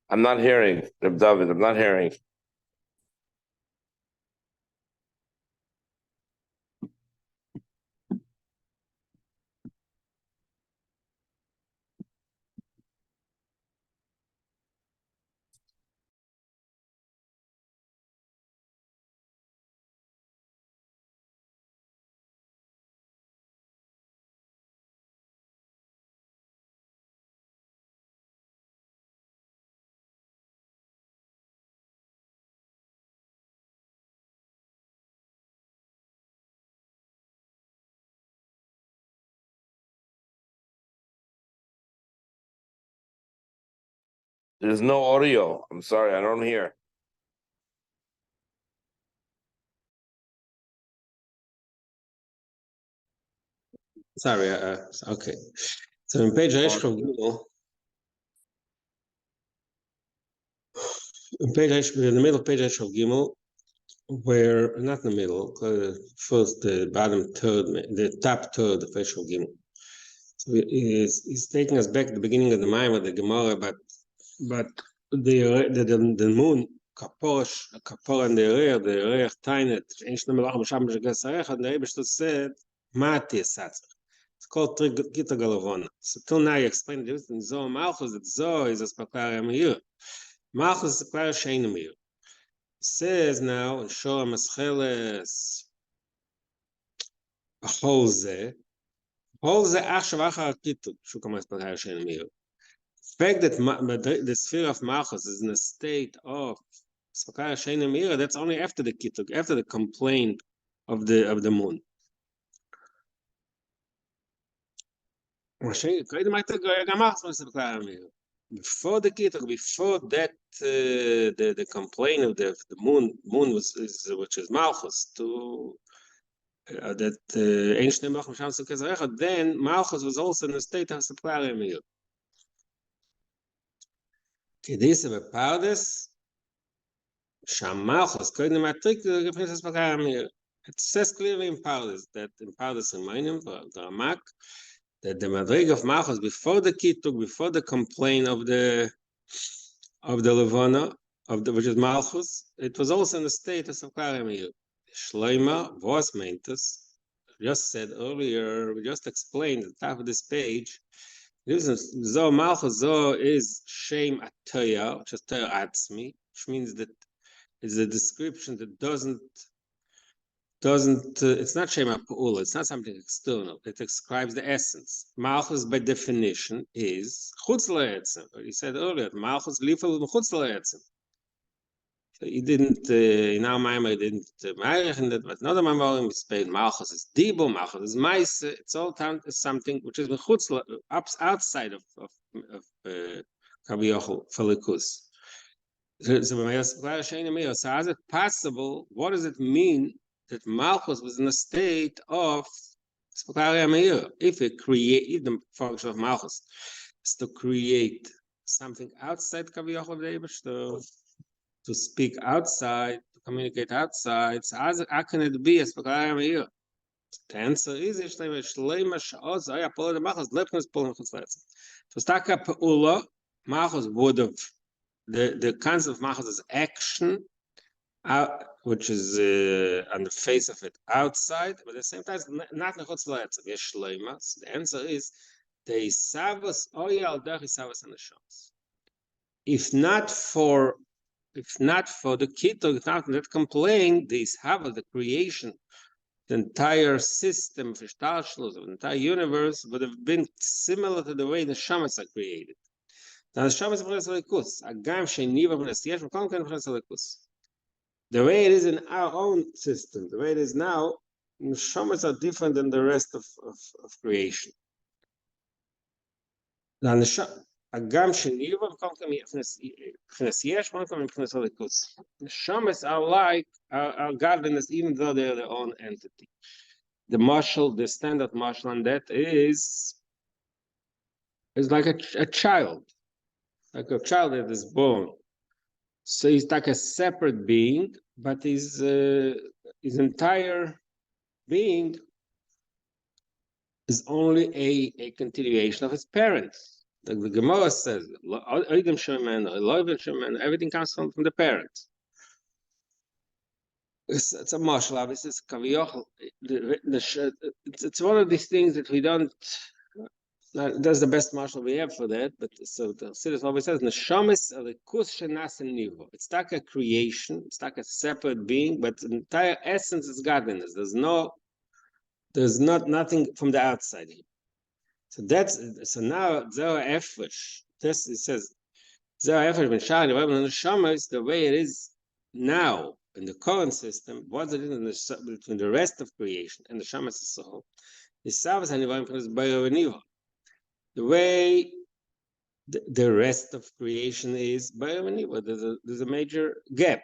I'm not hearing, R'Dovid. I'm not hearing. There's no audio. I'm sorry, I don't hear. Sorry, okay. So in page Reish Gimel, in the middle of page Reish Gimel, where not in the middle, first the bottom third, the top third of Reish Gimel. So he's taking us back to the beginning of the Maimon of the Gemara, but the moon kapor and the reich tainet, ain't no melach b'sham b'shagasarecha, and the Rebbe said, Mati Satzer. It's called Gita Galavona. So till now you explained the difference in Zoh and Malchus, that Zoh is a Spakar Amir. Malchus is a Spakar Shein Amir. It says now, in Shor HaMascheles, Holze Achshav Achar Kitub, Shukam Spakar Shein Amir. The fact that the sphere of Malchus is in a state of Spakar Shein Amir, that's only after the Kitub, after the complaint of the moon. Before the Kitok, before that, the complaint of the moon which is Malchus, to that ancient Malchus, then Malchus was also in a state of supply meal. This is a pardes. Sham Malchus, couldn't matric the princess Pagamir. It says clearly in Pardes that in Pardes Remainim, the Ramak, that the Madrig of Malchus before the Kituk, before the complaint of the Levana, which is Malchus, it was also in the state of Sakarimir. Shleima was Mentus, just said earlier, we just explained at the top of this page. Zo Malchus Zo is Shem Ataya, which is Taya Atzmi, which means that it's a description that doesn't it's not Shema Pa'ula, it's not something external. It describes the essence. Malchus, by definition, is Chutz La'etzem. He said earlier, Malchus Lifel Chutz La'etzem. So he didn't, in our Maimah, he didn't marry that, but another Maimah, he said Malchus is Dibo, Malchus is Maise. It's all something which is outside of Kaviyachol, Felikus. So how is it possible? What does it mean that Malchus was in a state of if the function of Malchus is to create something outside to speak outside, to communicate outside, so how can it be a The answer is Malchus would have the concept of Malchus is action, which is on the face of it outside, but at the same time, not nechutz la'etzem. Yesh shleimas. The answer is the isavos oyal derech isavos haneshamos. If not for the kitok, if not that complaint, the isavos, the creation, the entire system of ishtalshlus, of the entire universe, would have been similar to the way the shamas are created. Now the shamas are likus. Agam sheiniva b'nes yesh v'kom ken likus. The way it is in our own system, the way it is now, neshamas are different than the rest of creation. Now agam sheiniva v'kom ken yesh v'kom ken likus. Neshamas are like our godliness, even though they are their own entity. The standard mashal on that is like a child. Like a child that is born. So he's like a separate being, but his entire being is only a continuation of his parents. The Gemara says, everything comes from the parents. It's a martial obviously. It's one of these things that we don't. That's the best martial we have for that. But so the Chassidus always says, "Neshamis alikus shenas nivo." It's like a creation. It's like a separate being, but the entire essence is godliness. There's nothing from the outside here. So now Zera Efresh. This it says Zera Efresh ben Shari Neshama is the way it is now in the current system. What it is between the rest of creation and the Shamas soul. The Savas and the way the rest of creation is there's a major gap.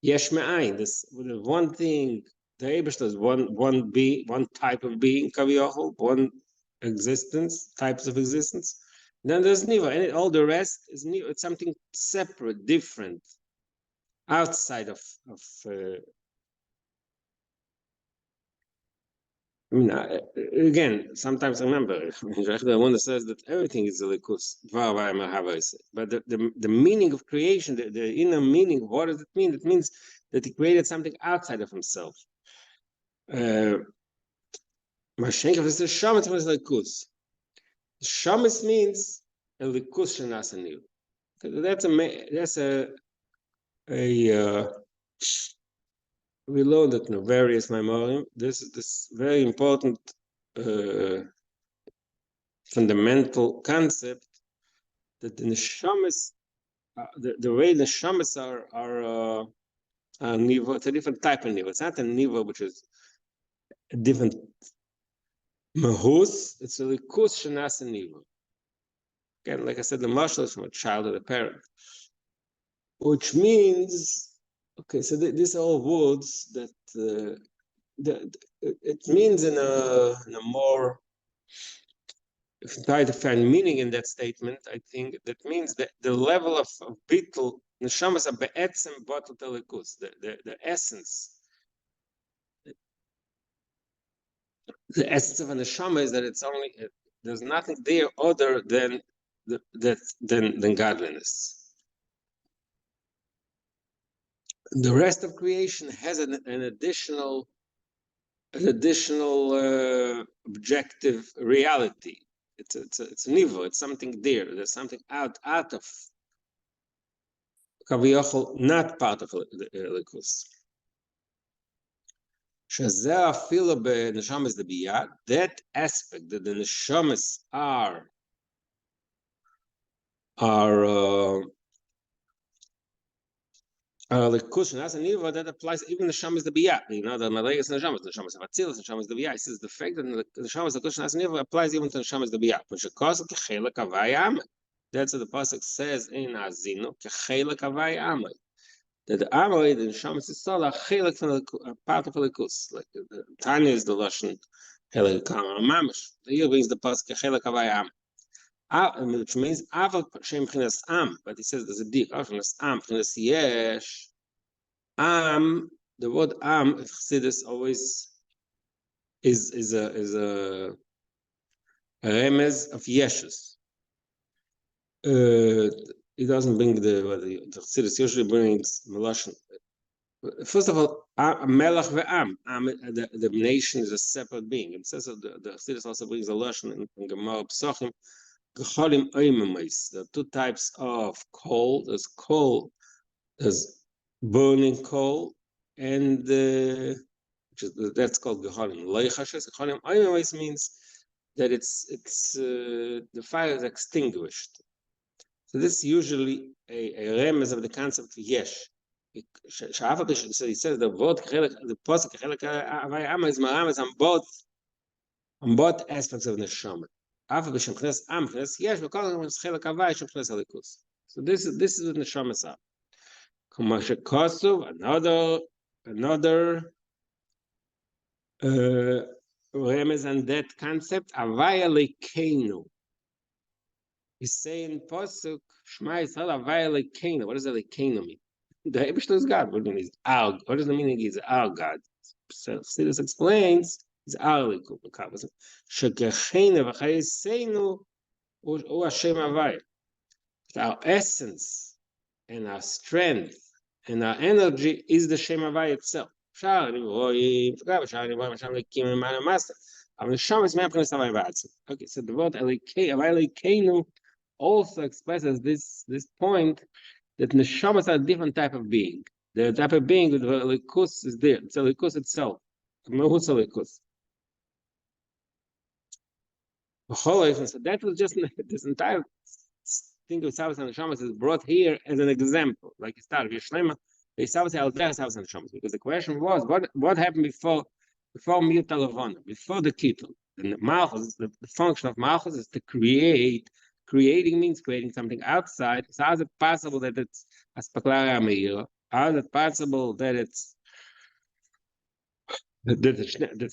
Yesh me'ayin. This one thing. The Eibush is one type of being, kaviyachol, one existence, types of existence. Then there's niva, and all the rest is niva. It's something separate, different, outside of. I mean, again, sometimes I remember the one that says that everything is a likus, but the meaning of creation, the inner meaning, what does it mean? It means that he created something outside of himself. Mashenka is the shamis is likus. Shamis means a likus shenasaniu. That's a we learned it in various memoriam. This is this very important fundamental concept that the neshamas, the way the neshamas are nivo. It's a different type of nivo. It's not a nivo which is a different mahus. It's a likus shenas nivo. Again, like I said, the marshal is from a child of the parent, which means. Okay, so these are all words that it means in a more. If you try to find meaning in that statement, I think that means that the level of bittul neshamas are be'etzem batul telikus, the essence. The essence of a neshama is that it's only there's nothing there other than than godliness. The rest of creation has an additional objective reality. It's a nivo. It's something there. There's something out of kaviyachol, not part of the likus. Shazeh afilu b'neshamas debiyah. That aspect that the neshamas are likus and as a niva that applies even the shamas the biyah. You know the malagas and the shamas of atzilus and shamas the biyah. He says the fact that the shamas the likus and as a niva applies even to the shamas the biyah. Which causes kechelak avayam. That's what the pasuk says in Azino kechelak avayam. That the amoy the shamas is all a chelak from the part of the likus. Like the Tanya is the lashon chelak mamish. Here brings the pasuk kechelak avayam. Which means aval shem chinas am, but he says there's a dik. Chinas am, chinas yesh. Am, the word am, Chassidus always is a remez of yeshus. He doesn't bring the Chassidus usually brings melashon. First of all, melach ve'am. The nation is a separate being. It says that the Chassidus also brings a lashon in Gemara Psachim. There are two types of coal. There's coal, there's burning coal, and that's called geholim. Geholim oimimais means that it's the fire is extinguished. So this is usually a remez of the concept of yesh. So he says the word the pasuk avayama is maramas on both aspects of the neshama. So this is what the neshamas are. Another remez on that concept. Avaya lekeinu. He's saying pasuk Shema Yisrael avaya lekeinu. What does the lekeinu mean? The Eibush is God. What does the meaning? Is our God. So Chassidus explains. Is our likud. Shekechenu v'chayiseinu or Hashem Havaya. Our essence and our strength and our energy is the Shem Havaya itself. Okay, so the word Elokeinu also expresses this point that neshamas are a different type of being. The type of being with the Elikus is there. It's Elikus itself. Mahus Elikus. So that was just this entire thing of Savas and Neshamas is brought here as an example. Like you start Yishlema, they Savas al Savas and Neshamas. Because the question was, what happened before Mir Talavana, before the Kittel? And the function of Malchus is to create. Creating means creating something outside. So how is it possible that it's Aspaklara Meir? How is it possible that it's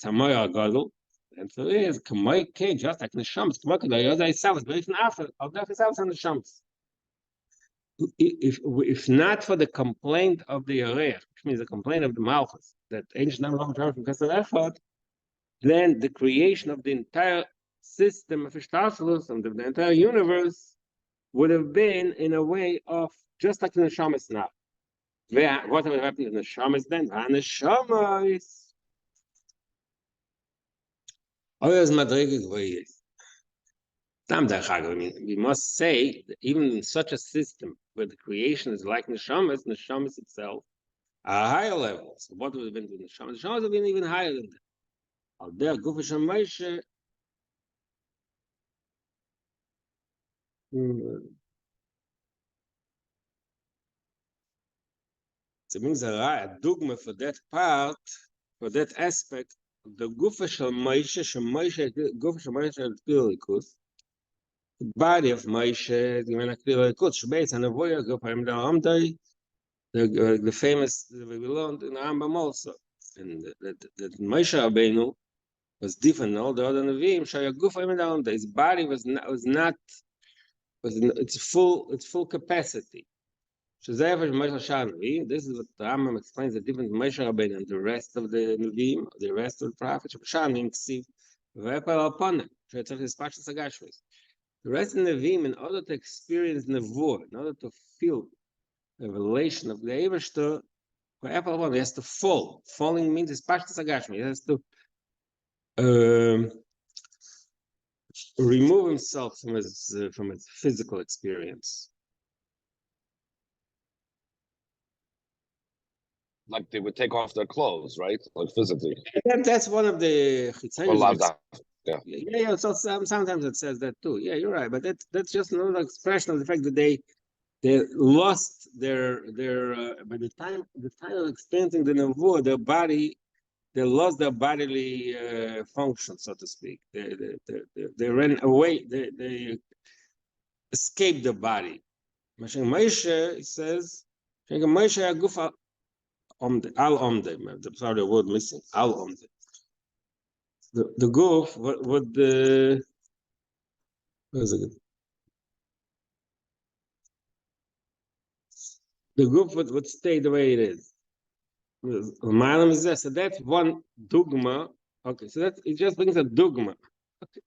a Moira Gadol? And so it is Kamoike, just like the Shams, Kamoike, the Yoda Savas, but even after, I'll definitely Savas and the Shams. If not for the complaint of the Yoreach, which means the complaint of the Malchus, that ancient number of from Kasser Echad, then the creation of the entire system of Ishtarsalus and the entire universe would have been in a way of just like in the Shamas now. What would happen in the Shamas then? The Shamas. Always Madrigig ways. I mean, we must say that even in such a system where the creation is like Neshamas itself are a higher level. So what would have been the Neshamas? The Neshamas have been even higher than that. Al der Gufa Shamayше. So it means a dogma for that part, for that aspect, the Gufa Shamayше, Gufa Shamayche Likus. The body of Moshe, the famous we learned in Rambam also, and that Moshe Rabbeinu was different than all the other Nevi'im. His body was its full capacity. This is what the Rambam explains the difference between Moshe Rabbeinu and the rest of the Nevi'im, the rest of the prophets. The rest of the Nevi'im, in order to experience Nevuah, in order to feel the revelation of the Ebershter, he has to fall. Falling means it's Pashtas Agashmi. He has to remove himself from his physical experience. Like they would take off their clothes, right? Like physically. That's one of the chitzayim. Yeah. So sometimes it says that too. Yeah, you're right. But that's just another expression of the fact that they lost their by the time of experiencing the nevuah, their body, they lost their bodily function, so to speak. They ran away. They escaped the body. Moshe says, Moshe Agufa al omde. Sorry, the word missing. Al omde. The goof would where is it? The goof would stay the way it is. So that's one dogma. Okay, so it just brings a dogma. Okay.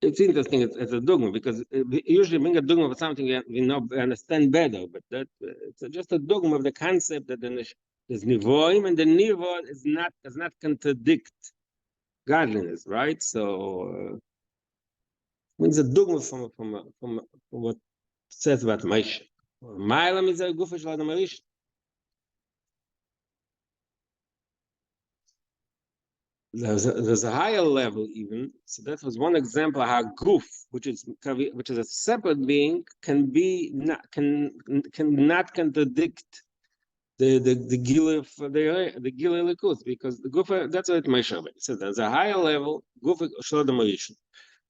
It's interesting. It's a dogma because we usually bring a dogma for something we understand better. But it's just a dogma of the concept that there's nivoim, and the nivoim does not contradict godliness, right? So it's a dogma from what it says about Moshe. Ma'alam is a gufa shel Adam Harishon. There's a higher level even. So that was one example of how guf, which is a separate being, can not contradict the gila for the gila likus, because the guf, that's what Moshe Rabbeinu says. There's a higher level guf shel Adam Harishon.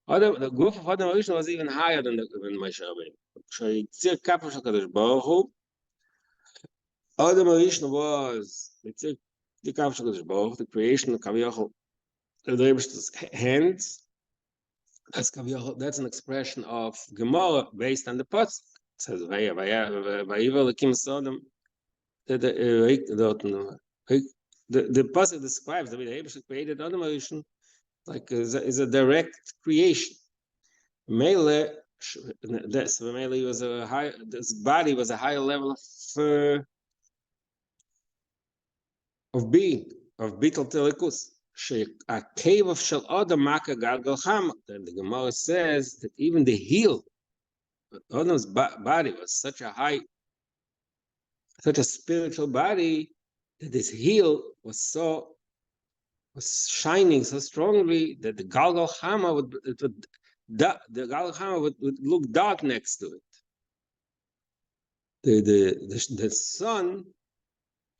The guf of Adam Harishon was even higher than Moshe Rabbeinu. Yitzir kapah shel Kadosh Baruch Hu. Adam Harishon was Yitzir the kapah shel Kadosh Baruch Hu, the creation of Kaviyachol, the Eibishter's hands. That's an expression of Gemara based on the pasuk. It says Vayiva Elokim Sodom. The pasuk describes the way the Eibishter created Adam Harishon like is a direct creation. Mele, this Mele was a high. This body was a higher level of being, of bitul telikus. A cave of shel adam maka galgal chama. Then the Gemara says that even the heel, Adam's body was such a spiritual body that his heel was shining so strongly that the galgal chama would look dark next to it. The sun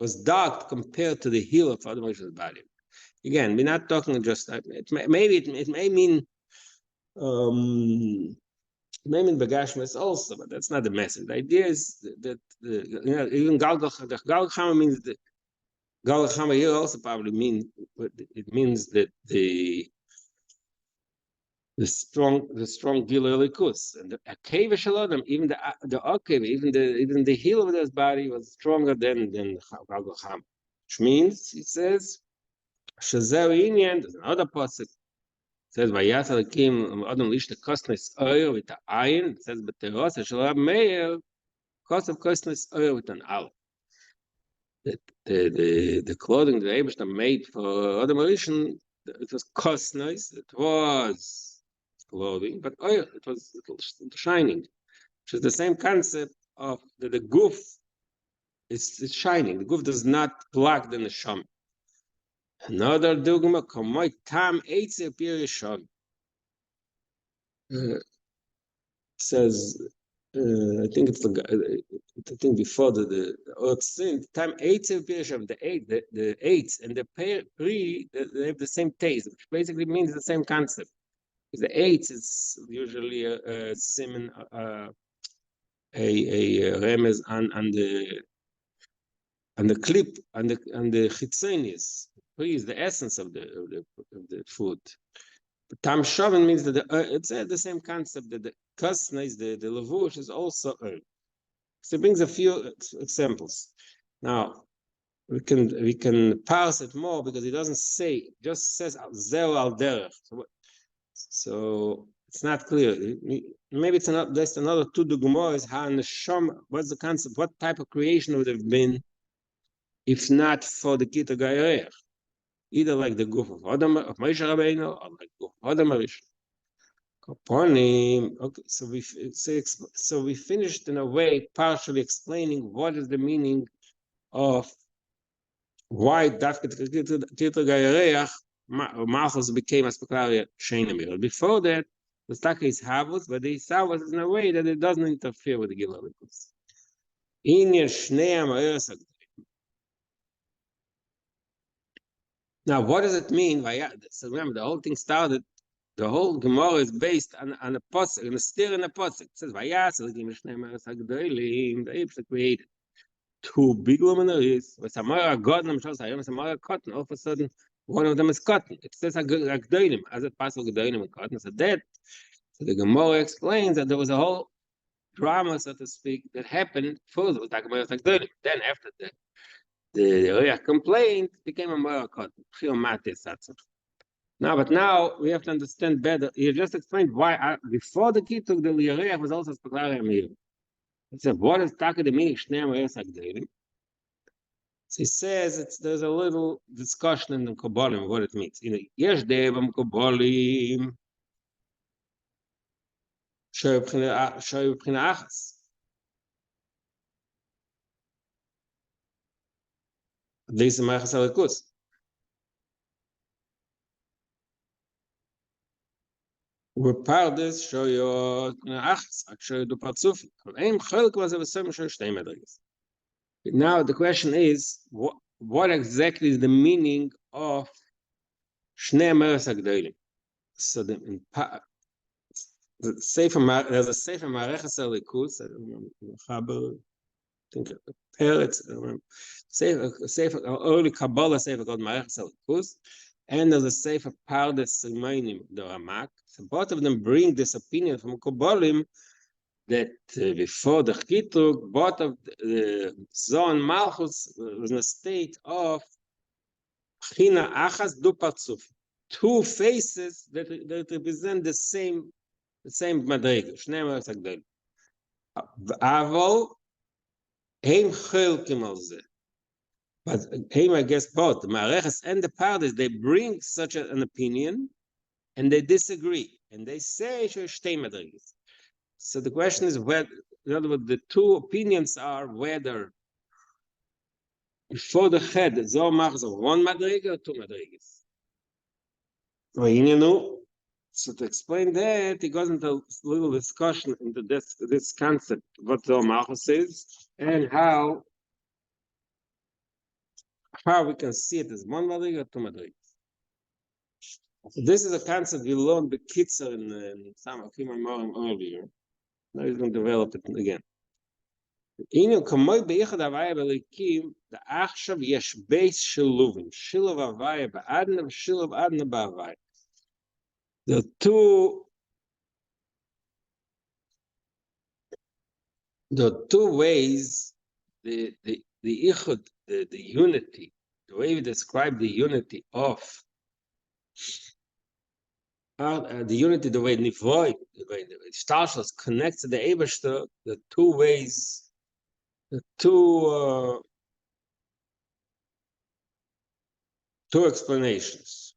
was dark compared to the heel of Adam Moshe's body. Again, we're not talking just. It may mean begashmis also, but that's not the message. The idea is that even galgal chama means that galgal chama here also probably means means that the strong gilui likus and the akeva shalom, even the akeva, even the heel of his body was stronger than galgal chama, which means he says shazeu inyan. There's another pasuk. It says vayas alakim adam lish the kosnes oil with the iron. It says b'teros shalom meir kosav kosnes oil with an aleph. That the clothing the Eibishter made for Adam Rishon, it was kosnes. It was clothing, but oil, it was shining, which is the same concept of the goof is shining. The goof does not block the neshama. Another dogma, kamoy tam eitzer pirishon, says. I think it's I think before the earth sin, time eitzer pirishon, the eights and the pre, they have the same taste, which basically means the same concept. The eights is usually a siman, a remez on the clip, on the chitzonius. Pre is the essence of the food. Tam shaven means that it's the same concept that the kasna is the levush is also earth. So it brings a few examples. Now we can parse it more because it doesn't say, it just says zeu al derech. So it's not clear. Maybe it's not. There's another two dugmos. How neshama? What's the concept? What type of creation would have been, if not for the Kita Gayreach? Either like the goof of Adam of Moshe Rabbeinu, or like the goof of Adam Rishon. Okay, so we finished in a way partially explaining what is the meaning of why Dafka Kita Gayreach Malchus became a specularia Sheinamir. Before that, the Staka is Havus, but the Savus is in a way that it doesn't interfere with the Gilalikus. Now, what does it mean? So remember, the whole thing started, the whole Gemara is based on a posuk, on a stir in a posuk. It says, Vayas, the apes created two big luminaries, with Samara God, and Samara cotton. All of a sudden, one of them is cotton. It says Agdoilim, as it passes Agdoilim and cotton. So the Gemara explains that there was a whole drama, so to speak, that happened first with Agdoilim. Then after that, the Reach complained, became a Mara cotton. Now, but now we have to understand better. You just explained why before the kid took the Reach was also Specularia Mir. It said, what is Taka the meaning Shnei Ma'as Agdoilim? So he says there's a little discussion in the Kabbalah what it means. Yesh devam Kabbalim shoy b'china achas. This is ma'achas alikus. U'pardes shoyot achas akshoy du partzufi. Ein chelk was avesem shoy shtei medreges. Now the question is, what exactly is the meaning of Shnei Ma'as Agdoilim? So there's a Sefer Ma'arechas Alikus. I don't remember. Chaber, I think Peretz. I don't remember. Sefer early Kabbalah Sefer called Ma'arechas Alikus, and there's a Sefer Pardes Simonim the Ramak. So both of them bring this opinion from Kabbalim that before the Chituk, both of the Zohar and Malchus was in a state of China Achas Du Partzuf, two faces that represent the same the same מדרגה, שניהם ארץ הגדול. אבל הם חלקים על זה. But הם, I guess, both, the Mareches and the parties, they bring such an opinion, and they disagree, and they say שיש שתי מדרגות. So the question is whether, in other words, the two opinions are whether before the head, זו מחז one מדרגה or two מדרגות. So to explain that, he goes into a little discussion into this concept, what the Malchus is, and how we can see it as one madriga or two madrigas. So this is a concept we learned the Kitzer in some of him earlier. Now he's going to develop it again. The Achshav yesh beis shiluvim, shiluv avaya ba'adna, shiluv adna ba'avaya. The two ways, the ichud, the unity, the way we describe the unity of the unity, the way Nivoy, the way Stalshas connects to the Eberster, the two ways, the two explanations.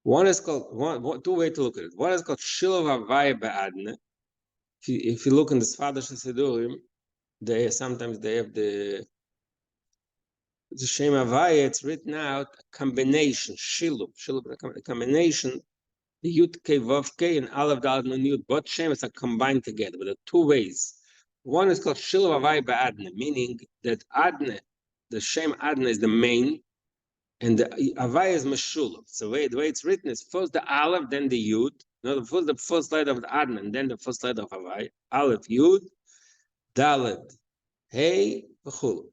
One is called two ways to look at it. One is called Shiluv Havaya Ba'adne. If you look in the Sfada Shesidurim, sometimes they have the Shem Havaya. It's written out a combination Shiluv, a combination. The Yud Kei Vav Kei and Aleph Daled Nun Yud. Both Shems are combined together, but there are two ways. One is called Shiluv Havaya Ba'adne, meaning that Adne, the Shem Adne is the main. And the Havaya is Meshulav. So the way it's written is first the Aleph, then the Yud. No, the first letter of the Adna, and then the first letter of Havaya. Aleph, Yud, Dalet, Hey, V'chulu.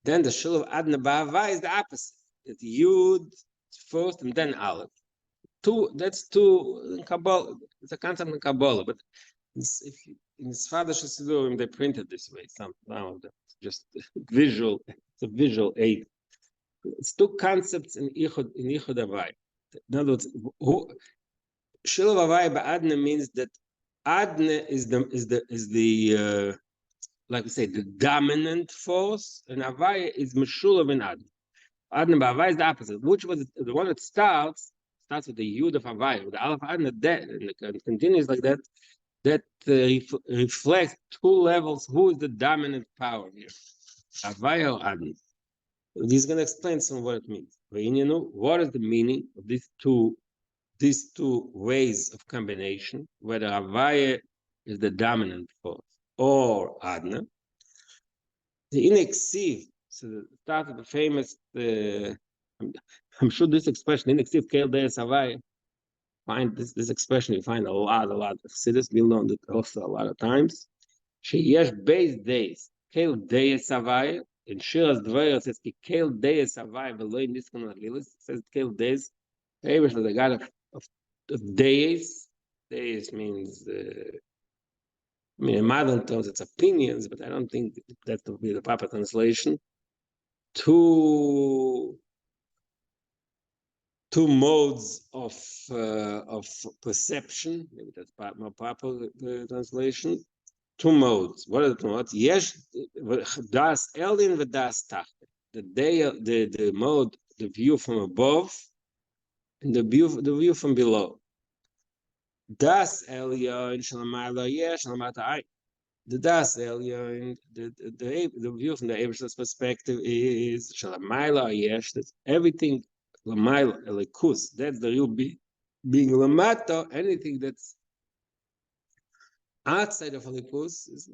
Then the Shulav Adna B'Havaya is the opposite. It's Yud first, and then Aleph. That's two in Kabbalah. It's a concept in Kabbalah, but in Sfada Shesidurim they printed this way. Some of them just visual. It's a visual aid. It's two concepts in Ichud Havaya. In other words, Shiluv Havaya Ba'adne means that Adne is the like we say the dominant force, and Havaya is Meshulav in Adne. Adne Ba'Havaya is the opposite. Which was the one that starts with the Yud of Havaya, with the Aleph Adne, and continues like that. That reflects two levels. Who is the dominant power here, Havaya or Adne? He's going to explain some of what it means. What is the meaning of these two ways of combination, whether Havaya is the dominant force or Adna? The inexiv, so start of the famous, I'm sure this expression, inexiv Keil Deis Havaya, find this expression, you find a lot of Chassidus, we learned it also a lot of times. Sheyesh Beis Deis, Keil Deis Havaya, in Shiras Dvoyer says Keil Deis Havaya v'lo Niskan Alilis. It says Keil Deis. Abish is the God of Deis. Deis means, in modern terms, it's opinions, but I don't think that would be the proper translation. Two modes of perception. Maybe that's more proper translation. Two modes. What are the two modes? Yes, das elyon and das tachten. The mode, the view from above, and the view from below. Das elyon shalamayla yes shalamata. The das elyon, the view from the Ebershter's perspective is shalamayla yes. That's everything lamayla elikus. That's the real being. Lamata, anything that's outside of Halikus is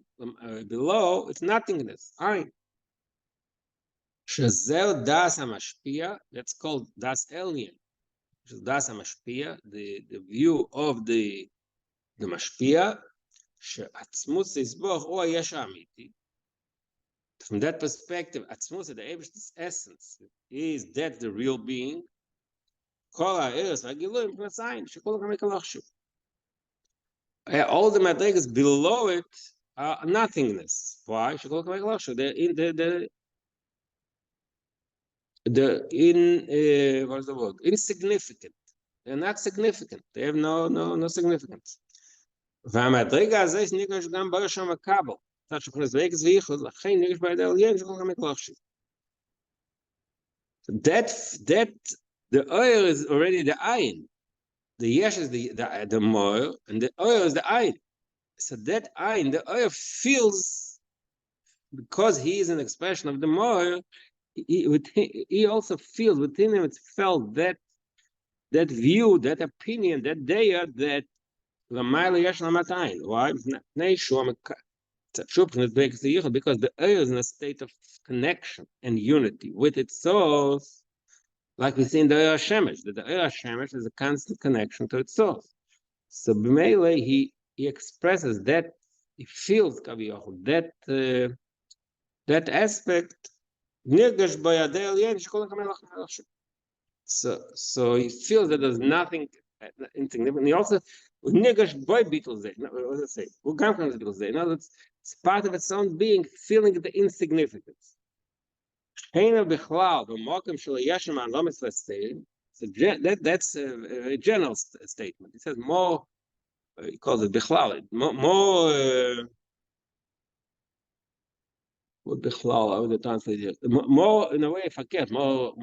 below, it's nothingness. Shazel das hamashpia, that's called das elyon. Das hamashpia, the view of the mashpia. She'atzmus isboch o yesh amiti. From that perspective, atzmus, the Ebershter's essence, is that the real being. Kol ha'eres v'agiluim k'nasayin shekol ha'mekalachshu. All the madrigas below it are nothingness. Why? They're what's the word? Insignificant. They're not significant. They have no significance. והמדרגה הזה נרגש גם בו שם הכבל. תת שכנס ואיקס וייחוד, לכן נרגש בידי עליין שכל כך מתלחשים. That the oil is already the ayin. The yesh is the moil, and the oil is the ayin. So that ayin, the oil feels, because he is an expression of the moil, he also feels within him, it's felt that view, that opinion, that daya, that l'mayla yesh lamat ayin. Why? Because the oil is in a state of connection and unity with its source, like we see in the Oil Shemesh, that the Oil Shemesh is a constant connection to its source. So b'meile he expresses that, he feels that aspect. So he feels that there's nothing insignificant. He also nirgash boy beetles. What does it say? It's part of its own being, feeling the insignificance. So that's a general statement. He says more. He calls it bichlal. More. What bichlal? I would translate it. More in a way, forget more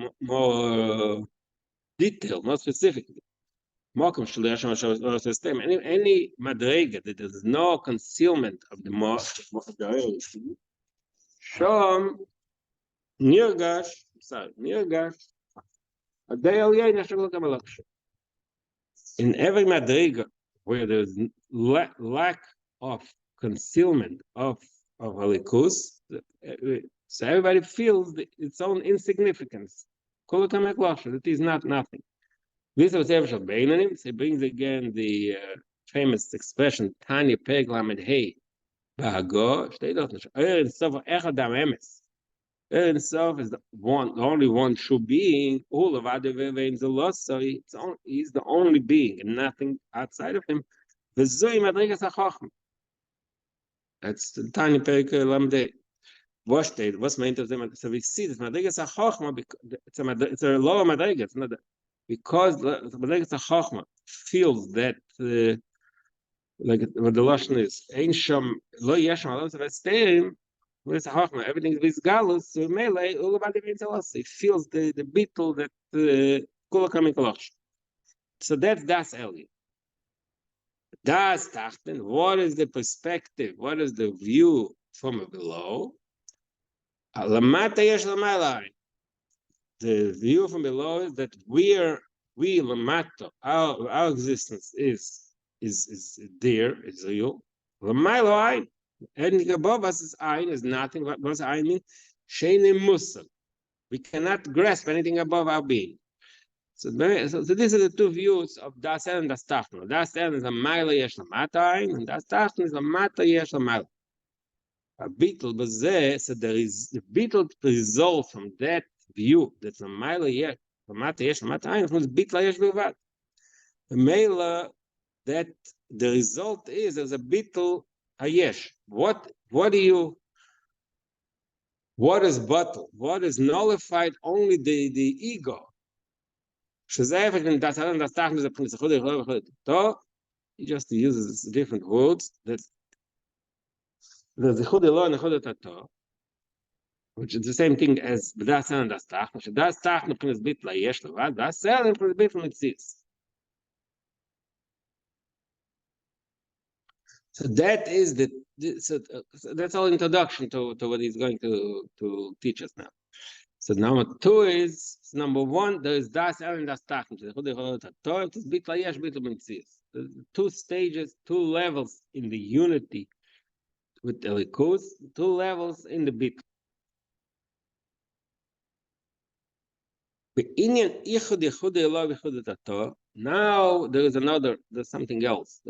detailed, more specifically. Any madrega that there is no concealment of the more shom nirgash. In every madrega where there's lack of concealment of halikus, so everybody feels its own insignificance. That is not nothing. This was Evshel Beinanim. He brings again the famous expression Tanya Peg Lamed Hey Bahago. Ein Sof Echad Emes. Ein Sof is the only one true being. All of other veins are lost. So he's the only being, and nothing outside of him. V'zoi Madrigas HaChochma. That's the Tanya Peg Lamed Hey. What's meant of them? So we see that Madrigas HaChochma. It's a lower Madrigas. It's not. Because the Madrigas HaChochma feels that, like what the lashon is, Ein Sham Lo Yesham Alon Savesterim, Madrigas HaChochma, everything is galus. So melee, all about the Vincelos. He feels the beetle that Kula Kamik Losh. So that's Das Eli. Das Tachten. What is the perspective? What is the view from below? Lamata Yesh Lamalai. The view from below is that we Lamato, our existence is there, is real. Lamailo Ayin. Anything above us is Ayin, is nothing. What does Ayin mean? Sheini Musal. We cannot grasp anything above our being. So these are the two views of Das El and Das Tachton. Das El is a Maila Yesh Lamata Ayin, and Das Tachton is a Mata Yesh Lamata. A beetle, but so there is the beetle result from that view that's a mile year, Mata Yesh, Mata Ayin, from the Bitla Yesh Bilvad. The Mela, that the result is there's a Bitl Hayesh. What is bottle? What is nullified? Only the ego. He just uses different words that the Zichud Elo and Zichud Tato, which is the same thing as Das El and Das Tach. Das Tach is Bitla Yesh Levad, Das El is Bitla Mitzis. So that is so that's all introduction to what he's going to teach us now. So number two is number one. There is Das El and Das Tach. It is Bitla Yesh, Bitla Mitzis. Two stages, two levels in the unity with the Likus, two levels in the Bitl. Now there's something else.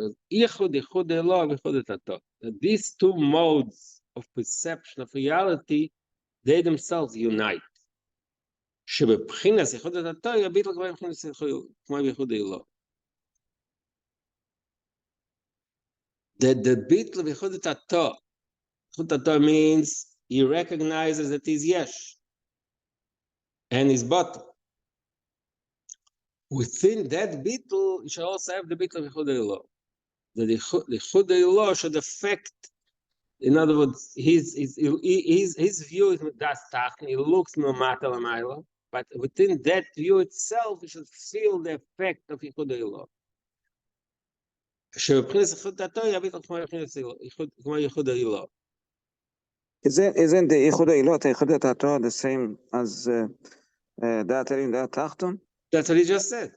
These two modes of perception of reality, they themselves unite. That the Bitl v'chud tato, chud tato means he recognizes that he's yesh and he's bottle. within that bittul, you should also have the bittul of Yichud Eilo. The Yichud Eilo should affect, in other words, his view is das tachni, he looks no matter l'mayla, but within that view itself, you should feel the effect of Yichud Eilo. שבבחינת Yichud Tato יביט כמו Yichud Eilo. Isn't the Yichud Eilo, Yichud Tato, the same as that in that Tachton? That's what he just said.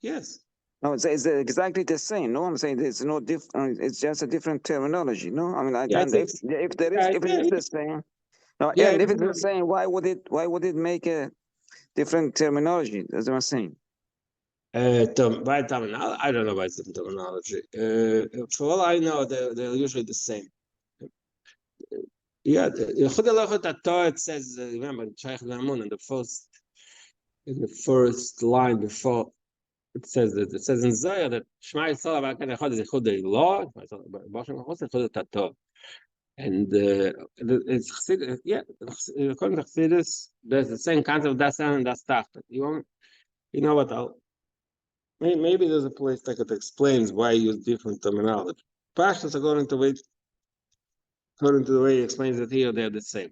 Yes. No, it's exactly the same. No, I'm saying there's no different. It's just a different terminology. No, I mean, if it is the same, no, and if it's the same, why would it make a different terminology? That's what I'm saying. By terminology, I don't know about the terminology. For all I know, they're usually the same. Yeah, it says, remember, in the first line before. It says in Zohar that Shema Yisrael Avakad Echad is Yichud Eilo, and it's Chassidus, yeah, according to Chassidus, there's the same concept of Das and Das Tachton. You know what? Maybe there's a place that explains why you use different terminology. Pashtus, according to the way he explains it here, they're the same.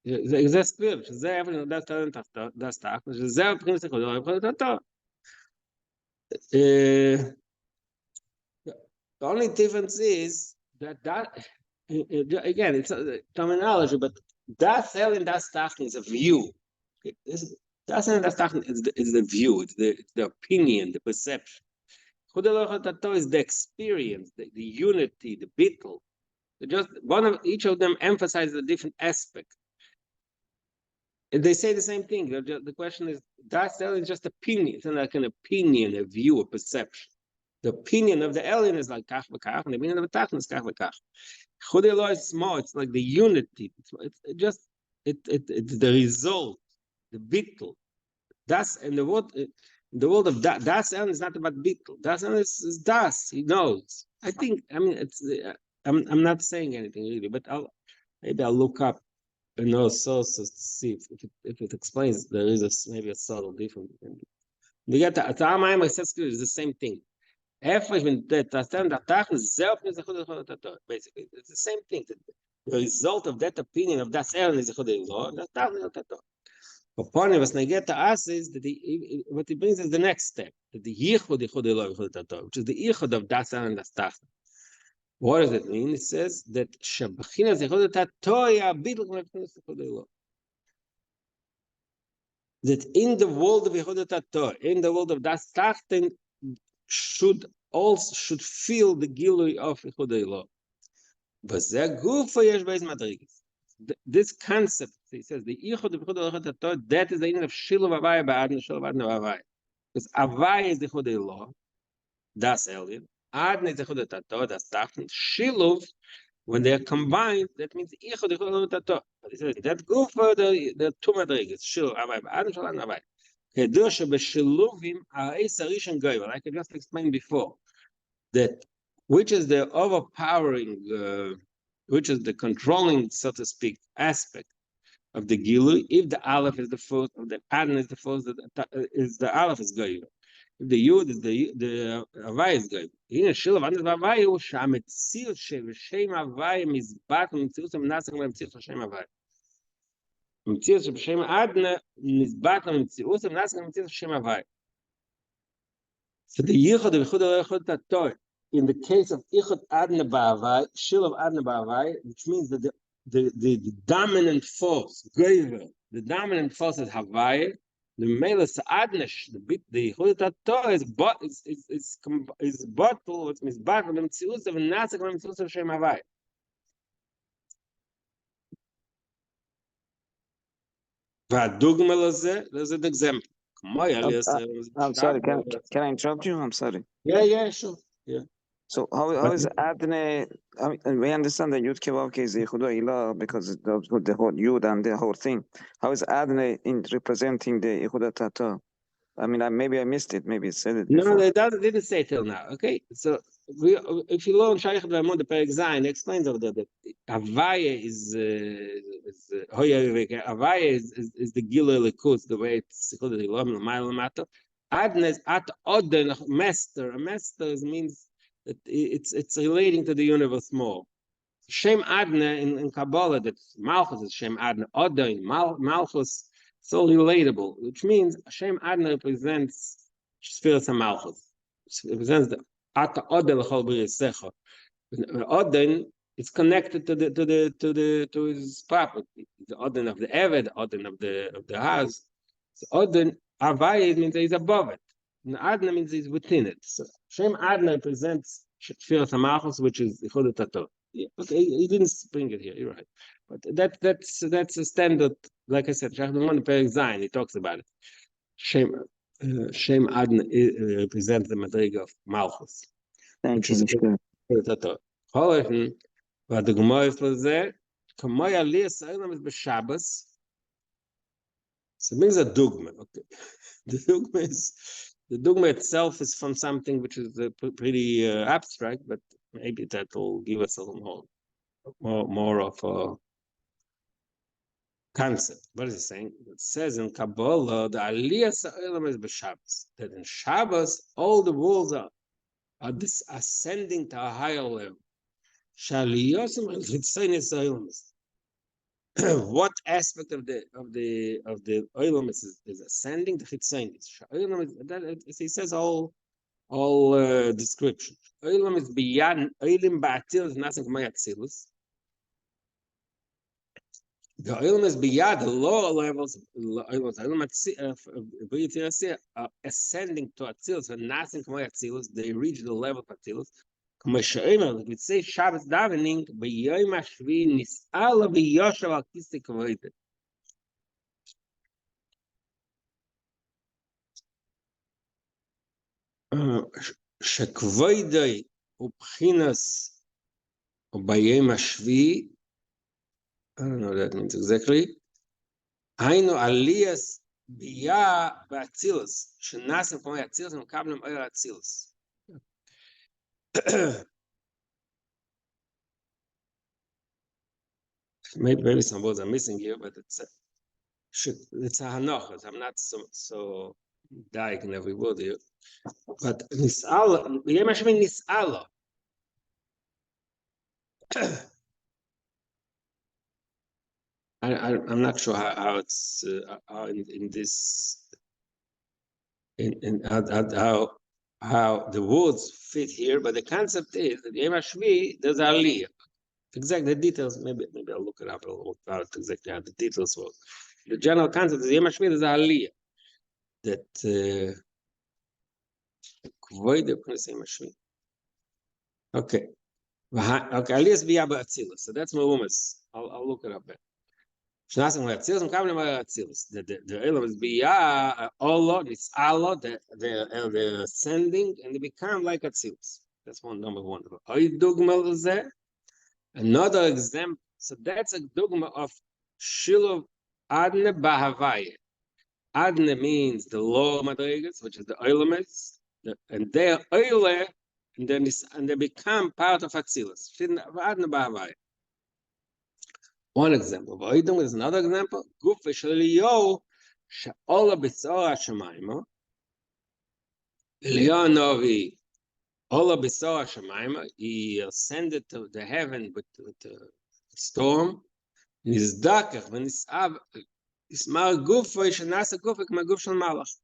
זה סביר, שזה everything Das Tachton, שזה הבחינת Yichud Eilo, Yichud Tato. The only difference is that again, it's a terminology, but Das El and Das Tachton is a view. Das El and Das Tachton is the view, it's the opinion, the perception. Yichud Eilo Tato is the experience, the unity, the bittul. Just each of them emphasizes a different aspect. They say the same thing. The question is, Das El is just opinion. It's like an opinion, a view, a perception. The opinion of the alien is like kach v'kach, and the opinion of the tachton is kach v'kach. Yichud Eilo is small. It's like the unity. It's the result, the bittul. Das and the world of Das El is not about bittul. Das El is Das. He knows. I mean, it's. I'm not saying anything really, but maybe I'll look up no sources to see if it explains there is maybe a subtle difference. You get the Ta'amayim is the same thing. Basically, it's the same thing. The result of that opinion of Das El is Yichud Eilo, Das Tachton is Tato. Upon it, to us is that what he brings is the next step, that the Yichud Eilo Yichud Tato, which is the Yichud of Das El and Das Tachton. What does it mean? It says that that in the world of Yichud Tato, in the world of Das Tachton, should feel the gilui of Yichud Eilo. This concept, he says, the Yichud of Yichud Tato, that is the end of shiur Avaya ba'adna shiur Avadna Avaya. Because Avaya is the Yichud Eilo, Das Elyon. Adne Yichud Tato, Das Tachton, Shiluv, when they are combined, that means Yichud Tato. But he says that go for the two madrigas, Shiluv, Avay, Adne Shiluv, Avay. Kedusha b'Shiluvim ha'eis harishon goyim. Like I just explained before, that which is the overpowering, which is the controlling, so to speak, aspect of the Gilui. If the Aleph is the first, or the Adne is the first, the Aleph is goyim. If the Yud is the Avaya is good. In a shiur Avadna Avaya, Shametzius Shem Avaya Mizbat Metzius Menasach Metzius Shem Avaya. Metzius Shem Adna Mizbat Metzius Menasach Metzius Shem Avaya. So the Yichud of Yichud Eilo Yichud Tato, in the case of Yichud Adna Ba'avaya, shiur of Adna Ba'avaya, which means that the dominant force, Goyver, the dominant force is Havaya. The Melas Adnesh, the Yichud Tato is bottle, which means battle, the Metzius of Nasach, the Metzius of Shem Havaya. V'adugma lezeh, there's an example. I'm sorry, can I interrupt you? I'm sorry. Yeah, sure. Yeah. So how is Adne? I mean, we understand that Yud Kevavke is Yichud Eilo because the whole Yud and the whole thing. How is Adne in representing the Yichud Tato? I mean, maybe I missed it. Maybe it said it before. No, it didn't say till now. Okay, so if you learn Shaykh V'Amud the Perek Zayin, it explains over there that Avaya is the Gilui Likus, the way it's Yichud Eilo, L'mayla L'mata. Adna is at Oden, master. A master means that it's relating to the universe more. Shem Adna in Kabbalah, that Malchus is Shem Adna. Oden, Malchus, it's all relatable, which means Shem Adna represents Spheres and Malchus. It represents the At Oden L'chol B'Yisecha. Oden is connected to his property. The Oden of the Eved, the Oden of the house. So Oden Avaya means he's above it. And Adna means he's within it. So Shem Adna represents Shfiras HaMalchus, which is Yichud HaTorah. Yeah, okay, he didn't bring it here. You're right, but that's a standard. Like I said, Shach Dumon Perek Zayin, he talks about it. Shem Adna represents the Madriga of Malchus. Thank you, Mishka. However, but the Gemara is there. Kamay Aliyas Eilam is b'Shabbos. So it means a dogma. Okay, the dogma itself is from something which is pretty abstract, but maybe that will give us a little more of a concept. What is it saying? It says in Kabbalah, the Aliyas Ha'olam is b'Shabbos. That in Shabbos, all the worlds are ascending to a higher level. What aspect of the Olam is ascending? The Chitzonis. He says all description. Olam is beyond Olam ba'atil is nothing from Atzilus. The Olam is beyond the lower levels. Olam ascending to Atzilus and nothing from Atzilus. They reach the level of Atzilus. We say Shabbos davening, b'yom hashvi nis'ala v'yoshav al kisei kavodet. Shekvoidei ubchinas b'yom hashvi. I don't know what that means exactly. Hainu aliyas b'ya b'atzilus shenasim k'may atzilus and kablim oyer atzilus. Maybe some words are missing here, but it's a hanochas. I'm not so dying in every word here. But nis'ala, nis'ala. I'm not sure how it's in this how the words fit here, but the concept is that Yom HaShvi, there's Aliyah. Exactly the details, maybe I'll look it up. I'll look out exactly how the details work. The general concept is Yom HaShvi, there's Aliyah. That okay. Okay, Aliyah is B'ya B'Atzilus. So that's Meumas. I'll look it up there. The Elam is B'ya, Allah, it's Allah, they're ascending, and they become like Atzilus. That's number one. Another example, so that's a dogma of Shiluv Adne Bahavaya. Adne means the lower Madrigas, which is the Oilamites, and they're Oile, and they become part of Atzilus. Adne Bahavaya. One example. V'oidum is another example. Guf v'shaliyo she'ola b'tzora shemayma. Eliyahu Novi ola b'tzora shemayma. He ascended to the heaven with the storm. Nizdakach v'nisav ismar guf v'shenasa guf v'kma guf shel malach.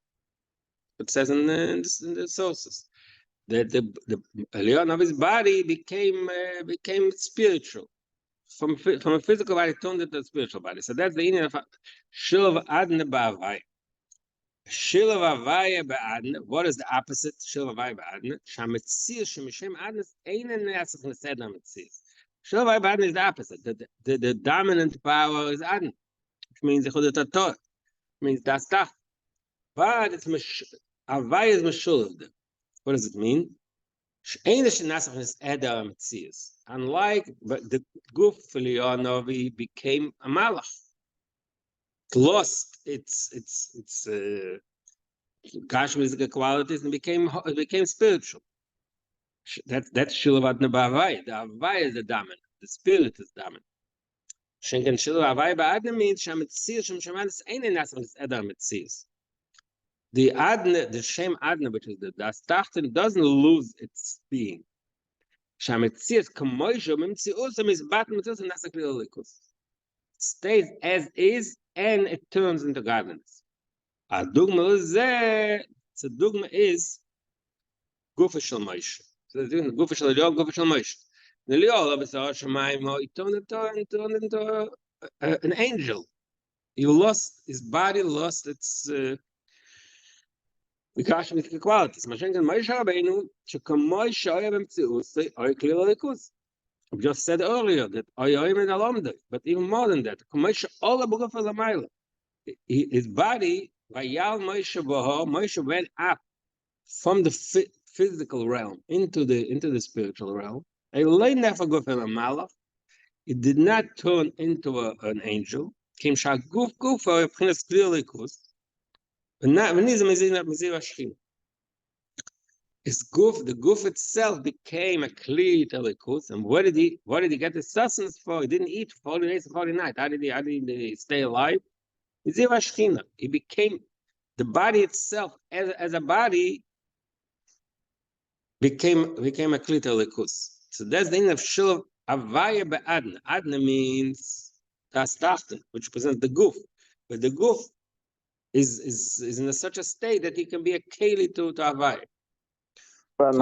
It says in the sources that the Eliyahu Novi's body became spiritual. From a physical body turned into a spiritual body. So that's the meaning of Shiluv Adne Ba'avaya. Shiluv Avaya Ba'adne. What is the opposite? Shiluv Avaya Ba'adne. Shametzir Shemishem Adne Einen Ne'asach Nesed HaMetzir. Shiluv Avaya Ba'adne is the opposite. The dominant power is Adne, which means Yichud HaTorah. Means Das Tach. But it's Avaya is Meshulev. What does it mean? Unlike the Guf Eliyahu became a malach, it lost its Kashmir qualities and became spiritual. That's Shiluv Adne Ba'avaya. The Avaya is the dominant. The spirit is dominant. Shenken Shiluv Avaya Ba'adne means Shametzir Shem Shemanis Einen Nasach Eder Metzias. the Adna, the Shem Adna, which is the Das Tachten, doesn't lose its being. Shametzias Kamoisha Mimtzius Misbat Mitzius and Nasakli Likus. Stays as is and it turns into godliness. A dogma is there. So dogma is Gufa Shel Moshe. So the Gufa Shel Eliyah, Gufa Shel Moshe. The Eliyah, B'Sar Shemayim, he turned into an angel. He lost his body, lost its cosmic qualities. Mashenken Moshe Rabbeinu, sheKamoisha Oya B'Mtzius, Oya Kli Likus. I just said earlier that Oyoim and Alomdei, but even more than that, Moshe all the Gufa L'Mayla. His body, Vayal Moshe Boho, Moshe went up from the physical realm into the spiritual realm. It did not turn into an angel. Kim Shaguf Gufa Prince clearly kus. But not his guf, the guf itself became a kli telikus. And what did he get the sustenance for? He didn't eat for 40 days and 40 nights. How did he stay alive? He became the body itself as a body became a kli telikus. So that's the end of shul avaya be'adna. Adna means das tachten, which presents the guf, but the guf is in such a state that he can be a keli to avaya. But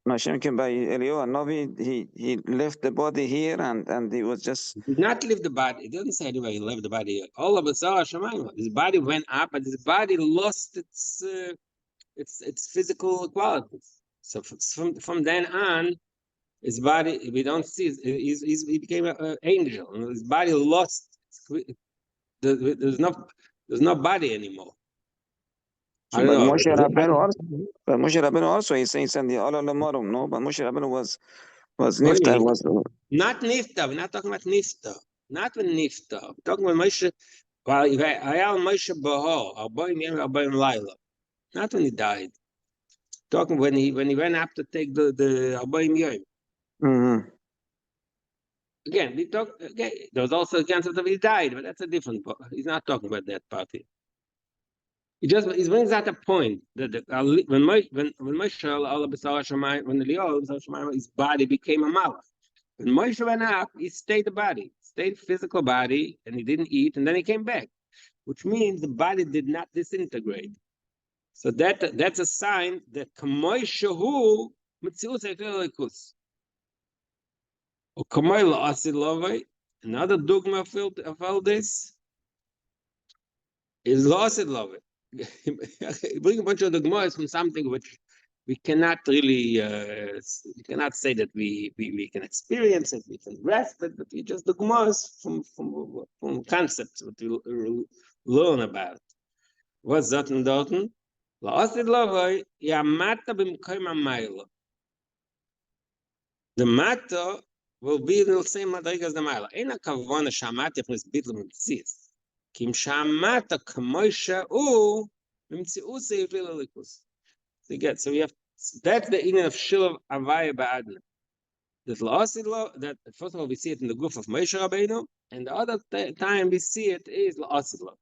Mashem came by Eliyahu Novi, he left the body here and he was just. He did not leave the body. It doesn't say anyway he left the body here. All of us are Shemayim. His body went up, but his body lost its physical qualities. So from then on, his body, we don't see, he became an angel. His body lost, there's no body anymore. But Moshe Rabbeinu also, he's saying the Ola Lemorum, no? But Moshe Rabbeinu was Nifta. Not Nifta, we're not talking about Nifta. Not when Nifta. We're talking about Moshe, Hayal Moshe Boho, Arboim Laila. Not when he died. Talking when he went up to take the Arboim Yom. Mm-hmm. Again, there was also a concept of he died, but that's a different part. He's not talking about that part here. He brings out a point that when Moshe his body became a malach. When Moshe went up, he stayed the body, stayed physical body, and he didn't eat, and then he came back, which means the body did not disintegrate. So that's a sign that Kamoishahu Mitzius Ekelikus. Or Kamoil Asid Lovei. Another dogma of all this is Asid Lovei. Bring a bunch of dogmas from something which we cannot really, we cannot say that we can experience it, we can grasp it, but we just dogmas from concepts that we learn about. What's that in Dorten? The matter will be the same madrig as the mile. Ain't a kavana shamata from his bitl mitzis. Kim shamata kamoisha u mitzis likus. So we have that's the inyan of shul of avaya ba'adna. That first of all we see it in the guf of Moshe Rabbeinu, and the other time we see it is la'asidlo.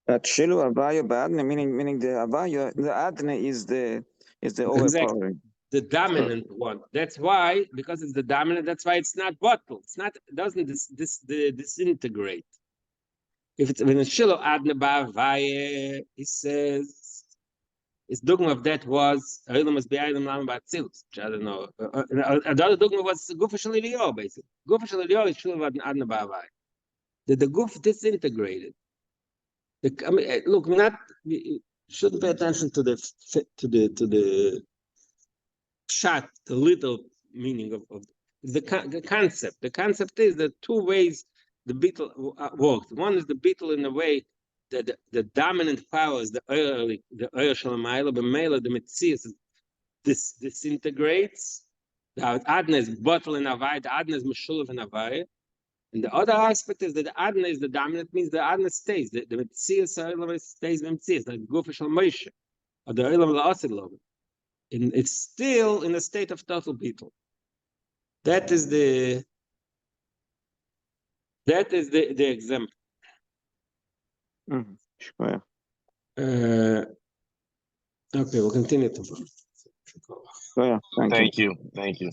That shilu avaya ba'adna, meaning the avaya, the adna is the overpowering. Exactly. The dominant one. That's why, because it's the dominant, that's why it's not bottled. It doesn't disintegrate. If it's when it's shilu adna ba'avaya, he says, his dogma of that was Eilam must be Eilam Lam Ba'atzilus, which I don't know. The other dogma was Gufa Shel Eliyah, basically. Gufa Shel Eliyah is shilu adna ba'avaya. The guf disintegrated. Look, we shouldn't pay attention to the pshat, the little meaning of the concept. The concept is that two ways the beetle works. One is the beetle in a way that the dominant power is the Oyer Shalamayla, but Mela, the Metzias, disintegrates. The Adna is bottled in Avaya, the Adna is Meshulav in Avaya. And the other aspect is that the Adna is the dominant, means the Adna stays. The Metzias stays in Metzias, like Gufa Shel Moshe, or the Eilam La'asid Love. And it's still in a state of total beetle. That is the example. Sure. Okay, we'll continue tomorrow. Thank you. Thank you.